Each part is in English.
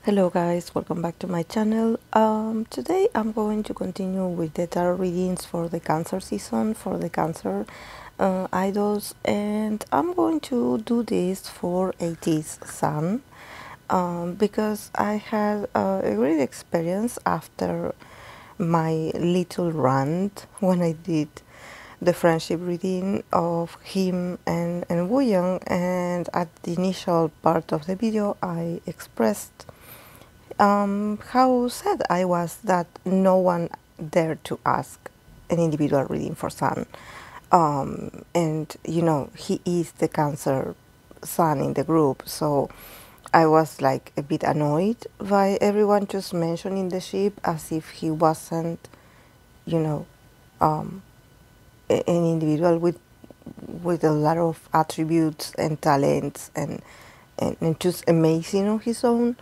Hello guys, welcome back to my channel. Today I'm going to continue with the tarot readings for the Cancer season, for the Cancer idols, and I'm going to do this for ATEEZ Sun because I had a great experience after my little rant when I did the friendship reading of him and Woo Young, and at the initial part of the video I expressed how sad I was that no one dared to ask an individual reading for Sun. And you know, he is the Cancer Sun in the group, so I was like a bit annoyed by everyone just mentioning the ship as if he wasn't, you know, an individual with a lot of attributes and talents and just amazing on his own,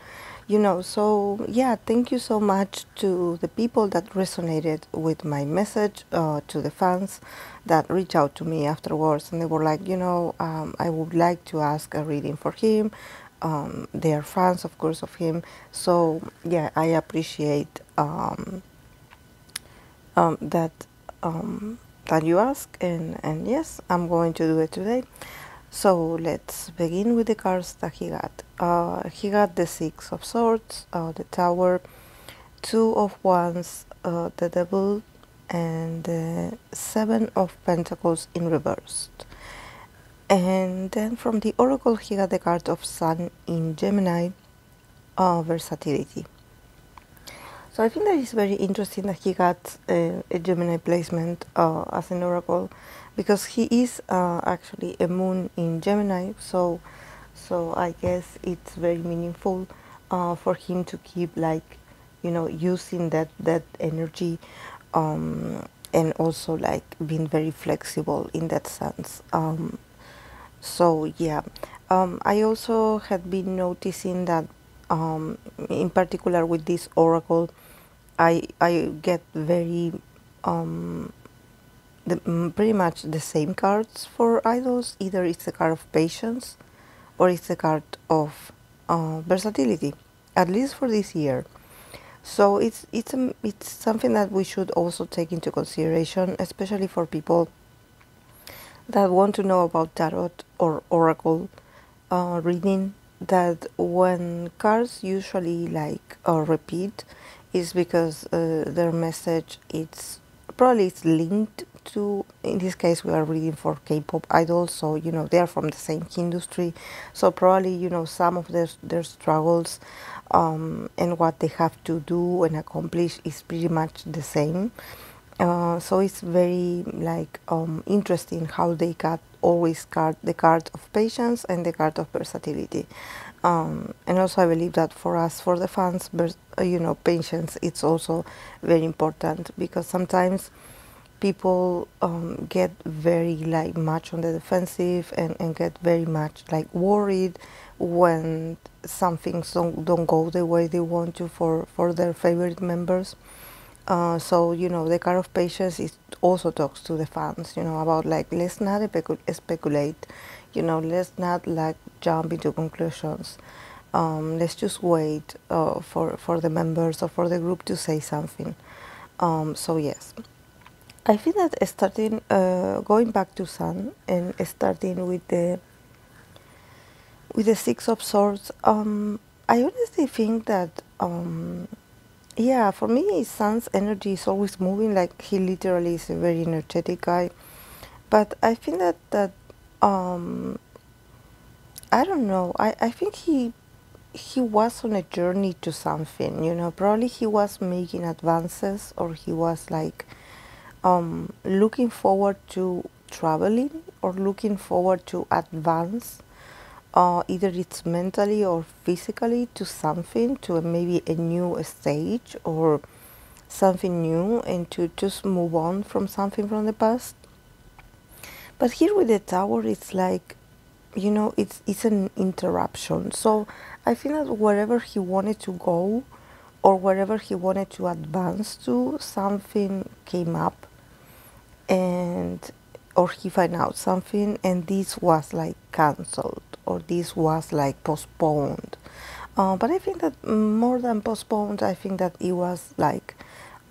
you know. So yeah, thank you so much to the people that resonated with my message, to the fans that reached out to me afterwards and they were like, you know, I would like to ask a reading for him. They are fans, of course, of him. So yeah, I appreciate that that you ask, and yes, I'm going to do it today. So let's begin with the cards that he got. He got the Six of Swords, the Tower, Two of Wands, the Devil, and the Seven of Pentacles in reversed. And then from the Oracle he got the card of Sun in Gemini, Versatility. So I think that is very interesting that he got a Gemini placement as an oracle, because he is actually a moon in Gemini. So I guess it's very meaningful for him to keep, like, you know, using that energy, and also like being very flexible in that sense. So yeah, I also had been noticing that in particular with this oracle, I get very pretty much the same cards for idols. Either it's the card of patience or it's the card of versatility, at least for this year. So it's something that we should also take into consideration, especially for people that want to know about tarot or oracle reading, that when cards usually like repeat is because their message, it's linked to, in this case we are reading for K-pop idols, so you know they are from the same industry, so probably, you know, some of their struggles and what they have to do and accomplish is pretty much the same. So it's very like interesting how they got always the card of patience and the card of versatility. And also I believe that for us, for the fans, you know, patience, it's also very important, because sometimes people get very like much on the defensive and get very much like worried when some things don't go the way they want to for their favorite members. So, you know, the card of patience, it also talks to the fans, you know, about like, let's not speculate, you know, let's not like jump into conclusions. Let's just wait for the members or for the group to say something. So yes, I think that starting, going back to Sun and starting with the Six of Swords, I honestly think that yeah, for me, Sun's energy is always moving. Like, he literally is a very energetic guy. But I think that I don't know. I think he was on a journey to something. You know, probably he was making advances, or he was like looking forward to traveling, or looking forward to advance. Either it's mentally or physically to something, to maybe a new stage or something new, and to just move on from something from the past. But here with the Tower, it's like, you know, it's an interruption. So I feel that wherever he wanted to go or wherever he wanted to advance to, something came up, and or he found out something, and this was like cancelled, or this was like postponed. But I think that more than postponed, I think that it was like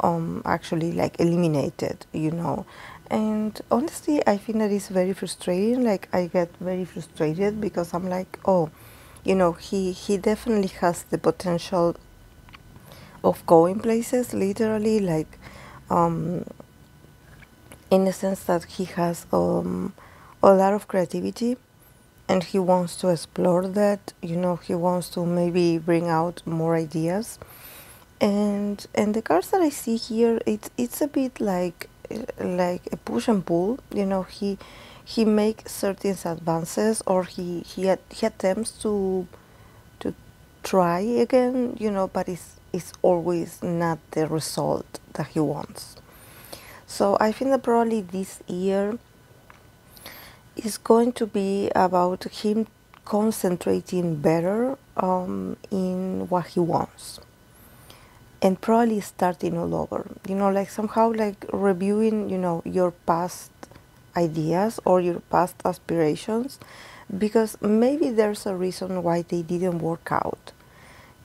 actually like eliminated, you know. And honestly, I think that it's very frustrating. Like I get very frustrated because I'm like, oh, you know, he definitely has the potential of going places, literally, like um, in the sense that he has a lot of creativity and he wants to explore that, you know, he wants to maybe bring out more ideas. And the cards that I see here, it's a bit like a push and pull, you know. He makes certain advances, or he attempts to try again, you know, but it's always not the result that he wants. So I think that probably this year is going to be about him concentrating better in what he wants, and probably starting all over, you know, like somehow like reviewing, you know, your past ideas or your past aspirations, because maybe there's a reason why they didn't work out.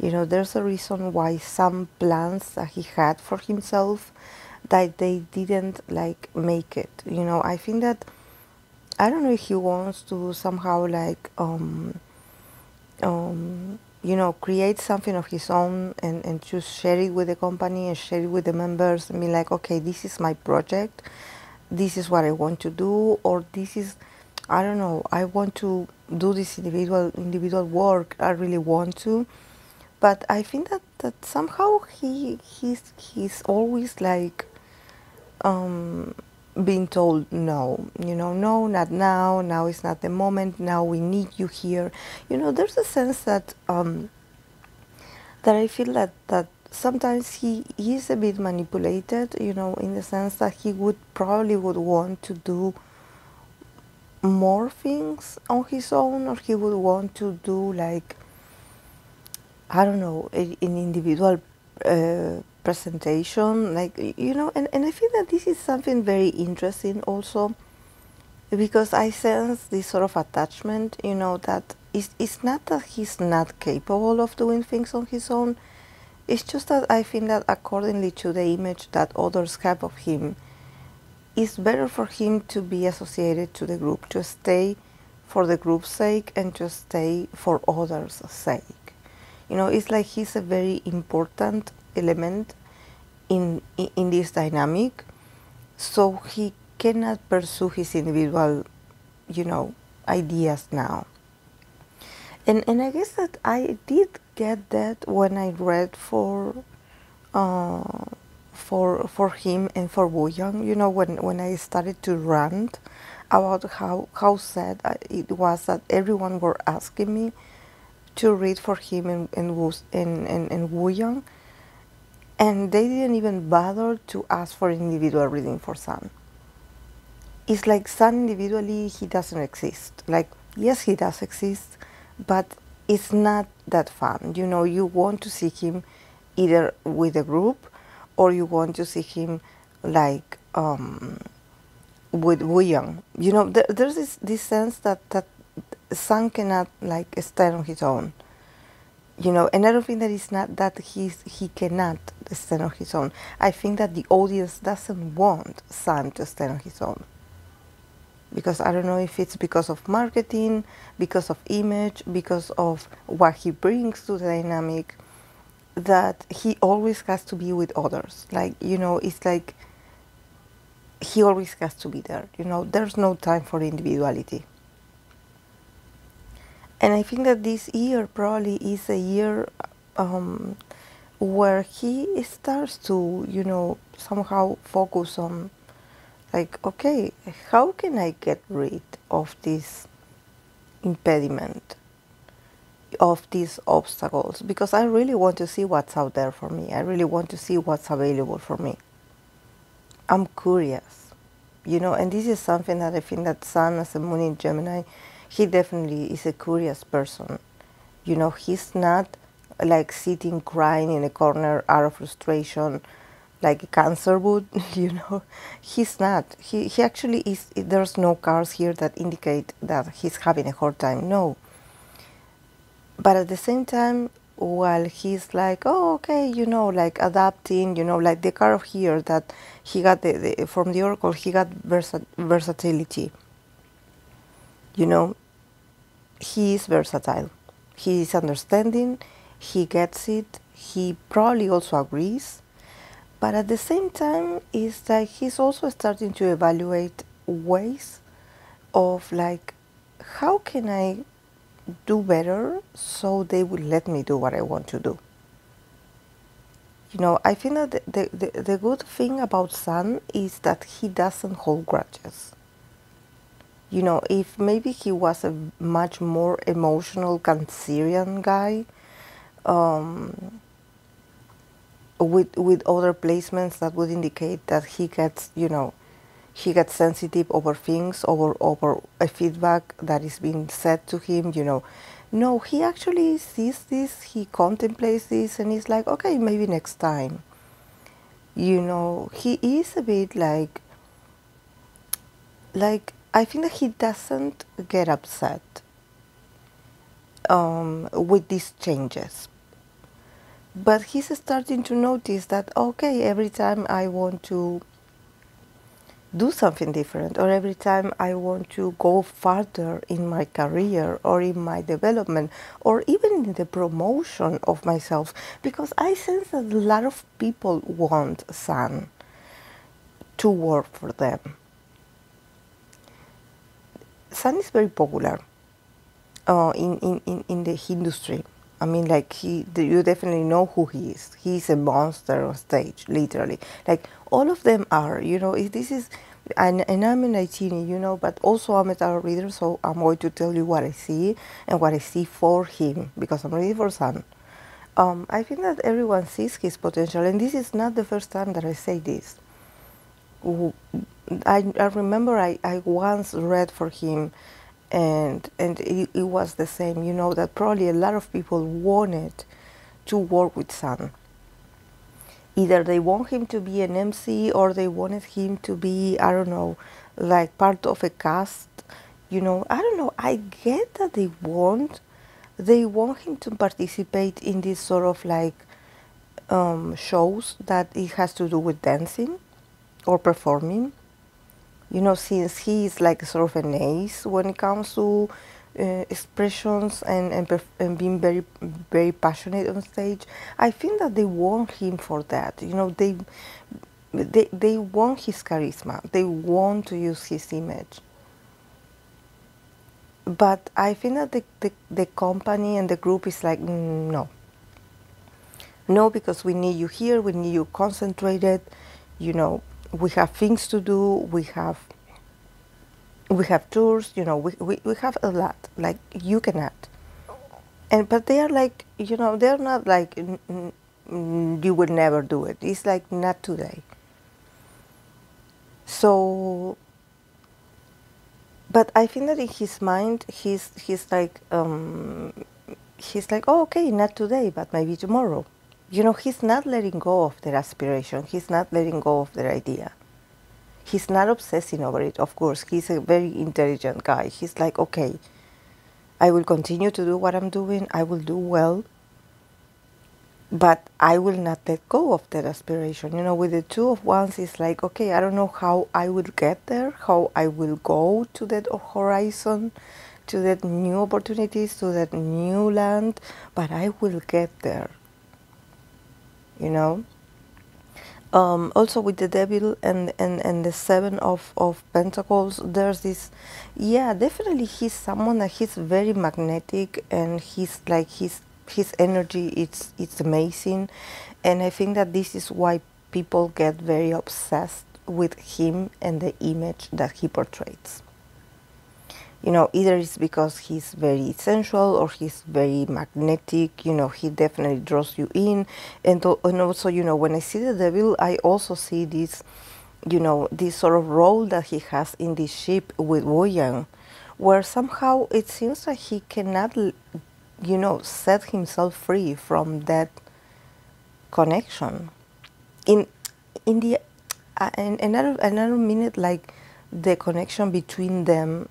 You know, there's a reason why some plans that he had for himself, that they didn't like make it. You know, I think that, I don't know if he wants to somehow like you know, create something of his own and just share it with the company and share it with the members and be like, okay, this is my project, this is what I want to do, or this is, I don't know, I want to do this individual work, I really want to. But I think that somehow he's always like being told no, you know, no, not now, now is not the moment, now we need you here. You know, there's a sense that that I feel that sometimes he is a bit manipulated, you know, in the sense that he would probably would want to do more things on his own, or he would want to do like, I don't know, an individual presentation, like, you know, and I feel that this is something very interesting also, because I sense this sort of attachment, you know, that it's not that he's not capable of doing things on his own, it's just that I think that accordingly to the image that others have of him, it's better for him to be associated to the group, to stay for the group's sake and to stay for others' sake. You know, it's like he's a very important element in this dynamic, so he cannot pursue his individual, you know, ideas now. And I guess that I did get that when I read for him and for Wu Yang. You know, when I started to rant about how sad it was that everyone were asking me to read for him and Wu Yang, and they didn't even bother to ask for individual reading for Sun. It's like Sun individually, he doesn't exist. Like, yes, he does exist, but it's not that fun. You know, you want to see him either with a group, or you want to see him like with Wu Yang. You know, there's this sense that Sun cannot like stand on his own. You know, and I don't think that it's not that he cannot stand on his own. I think that the audience doesn't want Sun to stand on his own. Because I don't know if it's because of marketing, because of image, because of what he brings to the dynamic, that he always has to be with others. Like, you know, it's like he always has to be there. You know, there's no time for individuality. And I think that this year probably is a year where he starts to, you know, somehow focus on, like, okay, how can I get rid of this impediment, of these obstacles? Because I really want to see what's out there for me. I really want to see what's available for me. I'm curious, you know, and this is something that I think that Sun, as a moon in Gemini, he definitely is a curious person. You know, he's not like sitting crying in a corner out of frustration like a Cancer would, you know. He's not. He actually is, there's no cards here that indicate that he's having a hard time, no. But at the same time, while he's like, oh, okay, you know, like adapting, you know, like the card here that he got from the oracle, he got versatility. You know, he is versatile. He is understanding, he gets it, he probably also agrees, but at the same time, it's like he's also starting to evaluate ways of like, how can I do better so they will let me do what I want to do. You know, I think that the good thing about Sun is that he doesn't hold grudges. You know, if maybe he was a much more emotional Cancerian guy, with other placements that would indicate that he gets, you know, he gets sensitive over things, over a feedback that is being said to him, you know. No, he actually sees this, he contemplates this, and he's like, okay, maybe next time. You know, he is a bit like I think that he doesn't get upset with these changes. But he's starting to notice that, okay, every time I want to do something different, or every time I want to go further in my career or in my development or even in the promotion of myself, because I sense that a lot of people want Sun to work for them. Sun is very popular in the industry. I mean, like, you definitely know who he is. He's a monster on stage, literally. Like, all of them are, you know, this is, and I'm an ITEEZ, you know, but also I'm a tarot reader, so I'm going to tell you what I see and what I see for him, because I'm ready for Sun. I think that everyone sees his potential, and this is not the first time that I say this. I remember I once read for him, and it was the same, you know, that probably a lot of people wanted to work with Sun. Either they want him to be an MC, or they wanted him to be, I don't know, like part of a cast, you know. I don't know, I get that they want him to participate in this sort of like shows that it has to do with dancing or performing. You know, since he is like sort of an ace when it comes to expressions and being very, very passionate on stage, I think that they want him for that. You know, they want his charisma. They want to use his image. But I think that the company and the group is like, no. No, because we need you here, we need you concentrated, you know, we have things to do, we have tours, you know, we have a lot, like, you can act. But they are like, you know, they're not like, you would never do it. It's like, not today. So, but I think that in his mind, he's like, oh, okay, not today, but maybe tomorrow. You know, he's not letting go of their aspiration. He's not letting go of their idea. He's not obsessing over it, of course. He's a very intelligent guy. He's like, okay, I will continue to do what I'm doing. I will do well. But I will not let go of that aspiration. You know, with the Two of Wands, it's like, okay, I don't know how I will get there, how I will go to that horizon, to that new opportunities, to that new land, but I will get there. You know? Also with the Devil and the Seven of Pentacles, there's this, yeah, definitely he's someone that he's very magnetic, and he's like, his energy, it's amazing, and I think that this is why people get very obsessed with him and the image that he portrays. You know, either it's because he's very sensual or he's very magnetic. You know, he definitely draws you in. And also, you know, when I see the Devil, I also see this, you know, this sort of role that he has in this ship with Woyang, where somehow it seems like he cannot, you know, set himself free from that connection. And I don't mean it like the connection between them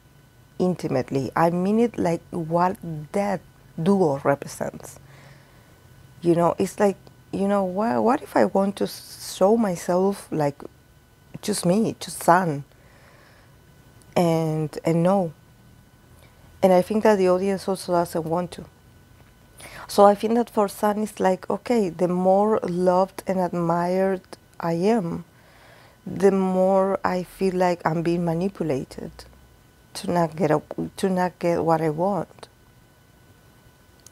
intimately. I mean it like what that duo represents. It's like, what if I want to show myself like just me, just Sun, and no. And I think that the audience also doesn't want to. So I think that for Sun it's like, okay, the more loved and admired I am, the more I feel like I'm being manipulated to not get what I want.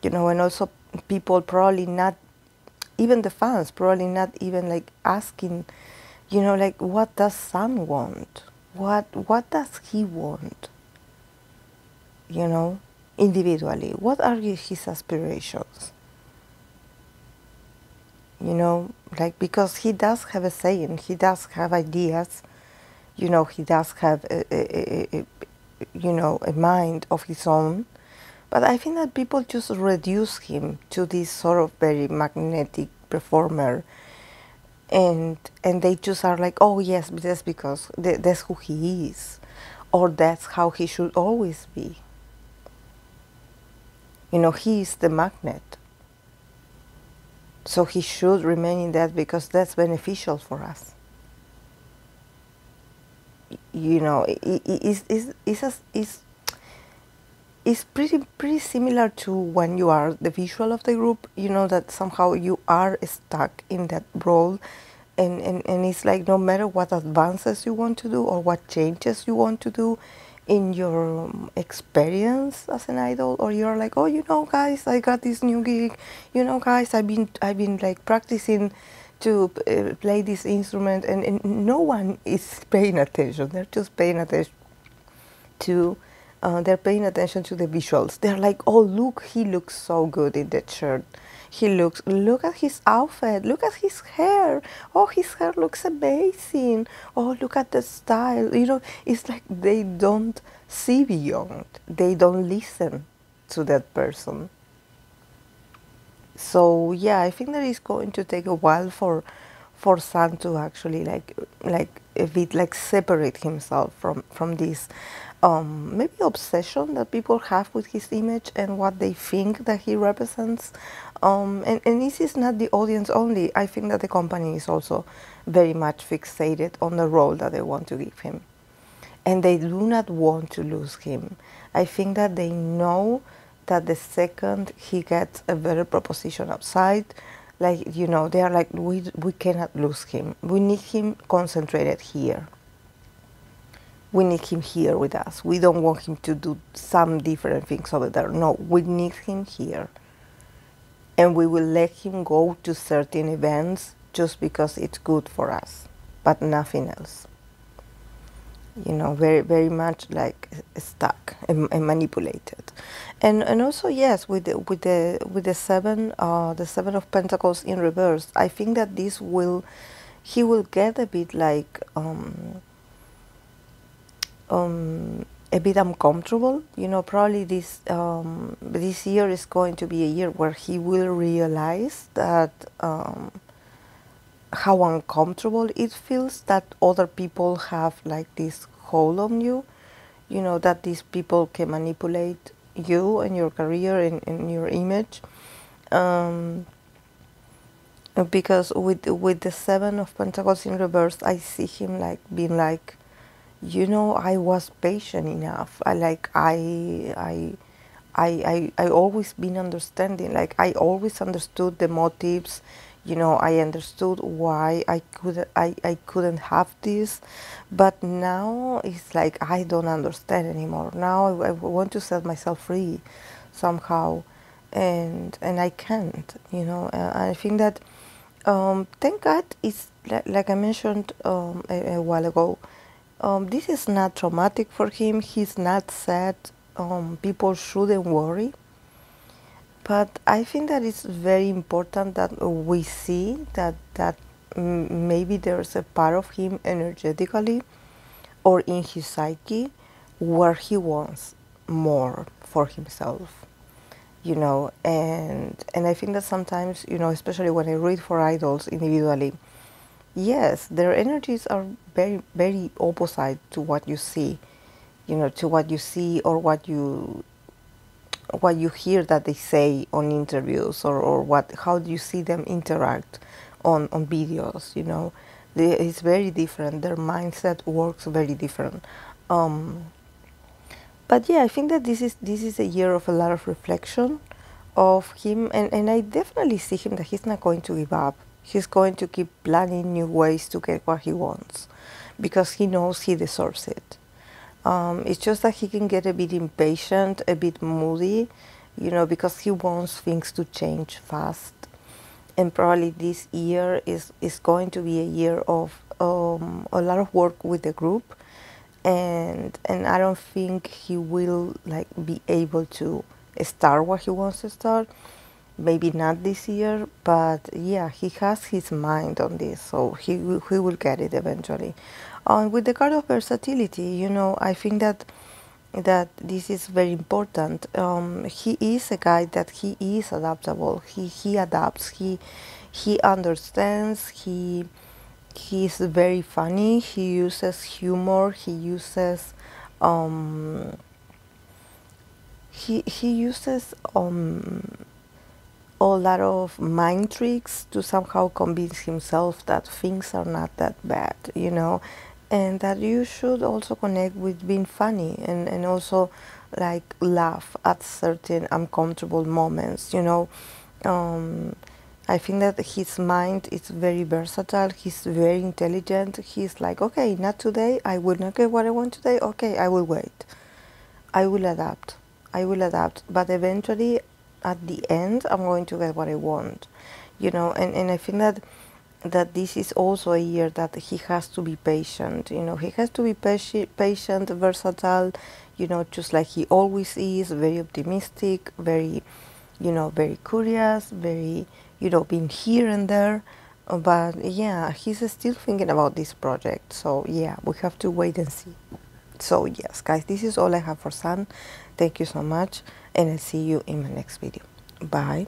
And also people probably not, even the fans probably not even like asking, like what does Sun want? What does he want? Individually, what are his aspirations? Like, because he does have a saying, he does have ideas, he does have a mind of his own. But I think that people just reduce him to this sort of very magnetic performer, and they just are like, oh yes, that's because that's who he is, or that's how he should always be. He is the magnet, so he should remain in that because that's beneficial for us. It's pretty similar to when you are the visual of the group, that somehow you are stuck in that role, and it's like no matter what advances you want to do or what changes you want to do in your experience as an idol, or you're like, oh, guys, I got this new gig, guys, I've been like practicing to play this instrument, and no one is paying attention. They're just paying attention to they're paying attention to the visuals. They're like, oh, look, he looks so good in that shirt. Look at his outfit. Look at his hair. Oh, his hair looks amazing. Oh, look at the style. It's like they don't see beyond. They don't listen to that person. So yeah, I think that it's going to take a while for Sun to actually like a bit like separate himself from this maybe obsession that people have with his image and what they think that he represents. And this is not the audience only. I think that the company is also very much fixated on the role that they want to give him. And they do not want to lose him. I think that they know that the second he gets a better proposition outside, like, they are like, we cannot lose him. We need him concentrated here. We need him here with us. We don't want him to do some different things over there. No, we need him here. And we will let him go to certain events just because it's good for us, but nothing else. Very, very much like stuck and manipulated. And also, yes, with the seven of Pentacles in reverse, I think that he will get a bit like a bit uncomfortable. Probably this year is going to be a year where he will realize that how uncomfortable it feels that other people have like this hold on you, that these people can manipulate you and your career and your image. Because with the Seven of Pentacles in reverse, I see him like being like, I was patient enough. I always been understanding. Like, I always understood the motives. I understood why I couldn't have this, but now it's like I don't understand anymore. Now I want to set myself free somehow, and I can't. I think that thank God it's like I mentioned a while ago. This is not traumatic for him. He's not sad. People shouldn't worry. But I think that it's very important that we see that maybe there's a part of him energetically or in his psyche where he wants more for himself, and I think that sometimes, especially when I read for idols individually, yes, their energies are very, very opposite to what you see, to what you see or what you what you hear that they say on interviews, or what, how do you see them interact on videos, you know. It's very different. Their mindset works very different. Um, but yeah, I think that this is a year of a lot of reflection of him, and I definitely see him that he's not going to give up. He's going to keep planning new ways to get what he wants, because he knows he deserves it. It's just that he can get a bit impatient, a bit moody, you know, because he wants things to change fast. And probably this year is going to be a year of a lot of work with the group, and I don't think he will like be able to start what he wants to start. Maybe not this year, but yeah, he has his mind on this, so he will get it eventually. With the card of versatility, you know, I think that this is very important. He is a guy that he is adaptable. He adapts. He understands. He's very funny. He uses humor. He uses a lot of mind tricks to somehow convince himself that things are not that bad, you know, and that you should also connect with being funny, and also like laugh at certain uncomfortable moments, you know. Um, I think that his mind is very versatile. He's very intelligent. He's like, okay, not today. I will not get what I want today. Okay, I will wait. I will adapt. I will adapt. But eventually, at the end, I'm going to get what I want, you know. And I think that this is also a year that he has to be patient. You know, he has to be patient, versatile, you know, just like he always is. Very optimistic, very, you know, very curious, very, you know, being here and there. But yeah, he's still thinking about this project. So yeah, we have to wait and see. So yes, guys, this is all I have for Sun. Thank you so much, and I'll see you in my next video. Bye.